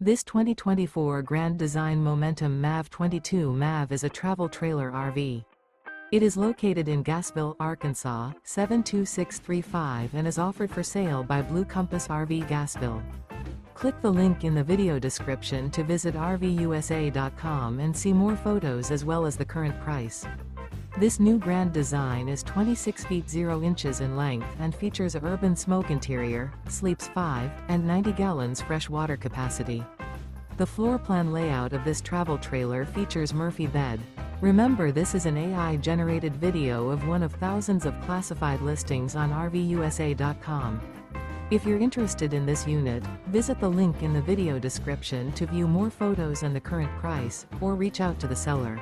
This 2024 Grand Design Momentum MAV 22 MAV is a travel trailer RV. It is located in Gassville, Arkansas, 72635 and is offered for sale by Blue Compass RV Gassville. Click the link in the video description to visit RVUSA.com and see more photos as well as the current price. This new Grand Design is 26 feet 0 inches in length and features a urban smoke interior, sleeps 5, and 90 gallons fresh water capacity. The floor plan layout of this travel trailer features Murphy bed. Remember, this is an AI-generated video of one of thousands of classified listings on RVUSA.com. If you're interested in this unit, visit the link in the video description to view more photos and the current price, or reach out to the seller.